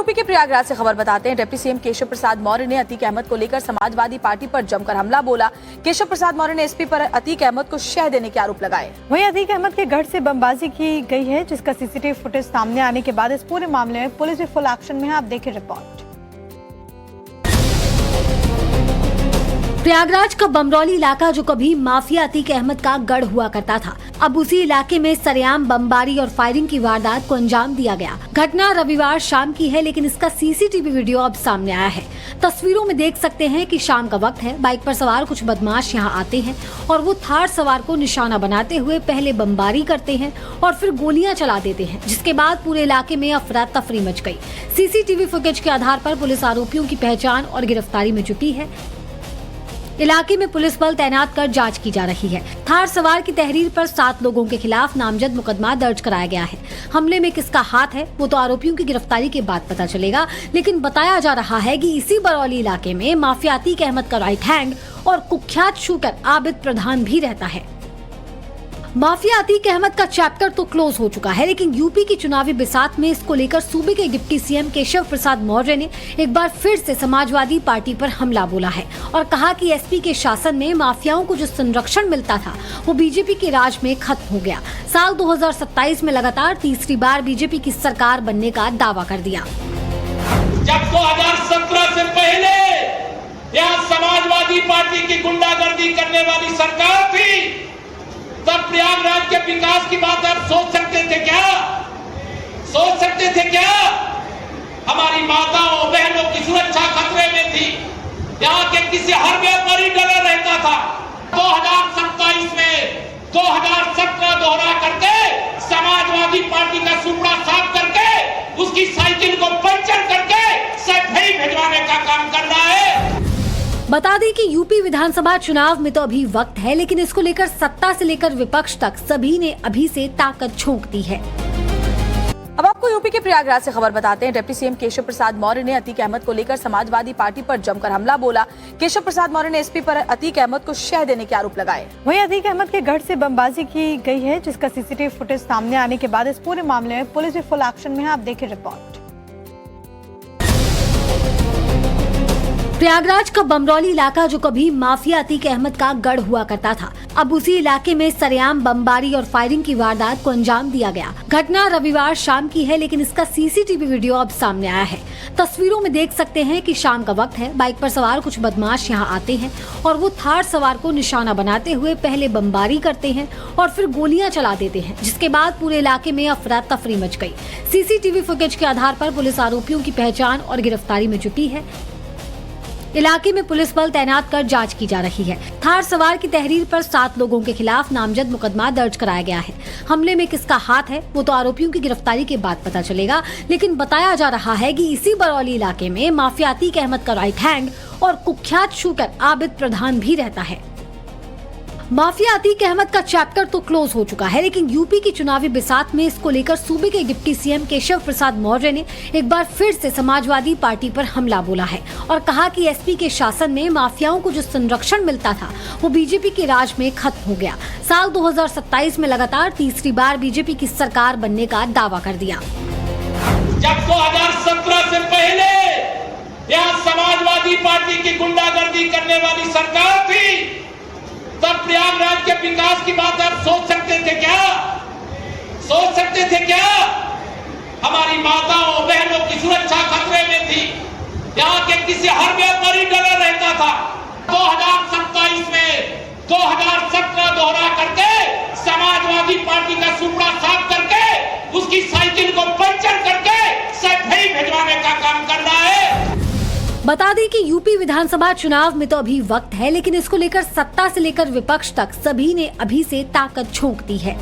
UP के प्रयागराज से खबर बताते हैं। डिप्टी सीएम केशव प्रसाद मौर्य ने अतीक अहमद को लेकर समाजवादी पार्टी पर जमकर हमला बोला। केशव प्रसाद मौर्य ने एसपी पर अतीक अहमद को शह देने के आरोप लगाए। वहीं अतीक अहमद के घर से बमबाजी की गई है, जिसका सीसीटीवी फुटेज सामने आने के बाद इस पूरे मामले में पुलिस भी फुल एक्शन में है। आप देखिए रिपोर्ट। प्रयागराज का बमरौली इलाका जो कभी माफिया अतीक अहमद का गढ़ हुआ करता था, अब उसी इलाके में सरेआम बमबारी और फायरिंग की वारदात को अंजाम दिया गया। घटना रविवार शाम की है, लेकिन इसका सीसीटीवी वीडियो अब सामने आया है। तस्वीरों में देख सकते हैं कि शाम का वक्त है। बाइक पर सवार कुछ बदमाश यहां आते हैं और वो थार सवार को निशाना बनाते हुए पहले बमबारी करते हैं और फिर गोलियां चला देते हैं, जिसके बाद पूरे इलाके में अफरा तफरी मच गई। सीसीटीवी फुटेज के आधार पर पुलिस आरोपियों की पहचान और गिरफ्तारी में जुटी है। इलाके में पुलिस बल तैनात कर जांच की जा रही है। थार सवार की तहरीर पर 7 लोगों के खिलाफ नामजद मुकदमा दर्ज कराया गया है। हमले में किसका हाथ है वो तो आरोपियों की गिरफ्तारी के बाद पता चलेगा, लेकिन बताया जा रहा है कि इसी बरौली इलाके में माफिया अतीक अहमद का राइट हैंड और कुख्यात शूटर आबिद प्रधान भी रहता है। माफिया अतीक अहमद का चैप्टर तो क्लोज हो चुका है, लेकिन यूपी की चुनावी बिसात में इसको लेकर सूबे के डिप्टी सीएम केशव प्रसाद मौर्य ने एक बार फिर से समाजवादी पार्टी पर हमला बोला है और कहा कि एसपी के शासन में माफियाओं को जो संरक्षण मिलता था वो बीजेपी के राज में खत्म हो गया। साल 2027 में लगातार तीसरी बार बीजेपी की सरकार बनने का दावा कर दिया। जब 2017 से पहले यहाँ समाजवादी पार्टी की गुंडागर्दी करने वाली सरकार थी, तब प्रयागराज के विकास की बात आप सोच सकते थे क्या? सोच सकते थे क्या? हमारी माताओं बहनों की सुरक्षा खतरे में थी। यहाँ के किसी हर व्यापारी डरा रहता था। 2027 में 2017 दोहरा करके समाजवादी पार्टी का सुपड़ा साफ करके उसकी साइकिल को पंचर करके सफाई भिजवाने का काम कर रहा है। बता दें कि यूपी विधानसभा चुनाव में तो अभी वक्त है, लेकिन इसको लेकर सत्ता से लेकर विपक्ष तक सभी ने अभी से ताकत झोंक दी है। अब आपको यूपी के प्रयागराज से खबर बताते हैं। डिप्टी सीएम केशव प्रसाद मौर्य ने अतीक अहमद को लेकर समाजवादी पार्टी पर जमकर हमला बोला। केशव प्रसाद मौर्य ने एसपी पर अतीक अहमद को शह देने के आरोप लगाए। वहीं अतीक अहमद के घर से बमबाजी की गई है, जिसका सीसीटीवी फुटेज सामने आने के बाद इस पूरे मामले में पुलिस भी फुल एक्शन में है। आप देखिए रिपोर्ट। प्रयागराज का बमरौली इलाका जो कभी माफिया अतीक अहमद का गढ़ हुआ करता था, अब उसी इलाके में सरेआम बमबारी और फायरिंग की वारदात को अंजाम दिया गया। घटना रविवार शाम की है, लेकिन इसका सीसीटीवी वीडियो अब सामने आया है। तस्वीरों में देख सकते हैं कि शाम का वक्त है। बाइक पर सवार कुछ बदमाश यहां आते हैं और वो थार सवार को निशाना बनाते हुए पहले बमबारी करते हैं और फिर गोलियां चला देते हैं, जिसके बाद पूरे इलाके में अफरा तफरी मच गई। सीसीटीवी फुटेज के आधार पर पुलिस आरोपियों की पहचान और गिरफ्तारी में जुटी है। इलाके में पुलिस बल तैनात कर जांच की जा रही है। थार सवार की तहरीर पर 7 लोगों के खिलाफ नामजद मुकदमा दर्ज कराया गया है। हमले में किसका हाथ है वो तो आरोपियों की गिरफ्तारी के बाद पता चलेगा, लेकिन बताया जा रहा है कि इसी बरौली इलाके में माफिया अतीक अहमद का राइट हैंड और कुख्यात शूटर आबिद प्रधान भी रहता है। माफिया अतीक अहमद का चैप्टर तो क्लोज हो चुका है, लेकिन यूपी की चुनावी बिसात में इसको लेकर सूबे के डिप्टी सीएम केशव प्रसाद मौर्य ने एक बार फिर से समाजवादी पार्टी पर हमला बोला है और कहा कि एसपी के शासन में माफियाओं को जो संरक्षण मिलता था वो बीजेपी के राज में खत्म हो गया। साल 2027 में लगातार तीसरी बार बीजेपी की सरकार बनने का दावा कर दिया। जब 2017 से पहले यहाँ समाजवादी पार्टी की गुंडागर्दी करने वाली सरकार थी, तब प्रयागराज के विकास की बात आप सोच सकते थे क्या? सोच सकते थे क्या? हमारी माताओं बहनों की सुरक्षा खतरे में थी। यहाँ के किसी हर व्यापारी डरा रहता था। 2027 में 2017 दोहरा करके समाजवादी पार्टी का सुपड़ा साफ करके उसकी साइकिल को पंचर करके सफाई भिजवाने का काम कर रहा है। बता दें कि यूपी विधानसभा चुनाव में तो अभी वक्त है, लेकिन इसको लेकर सत्ता से लेकर विपक्ष तक सभी ने अभी से ताकत झोंक दी है।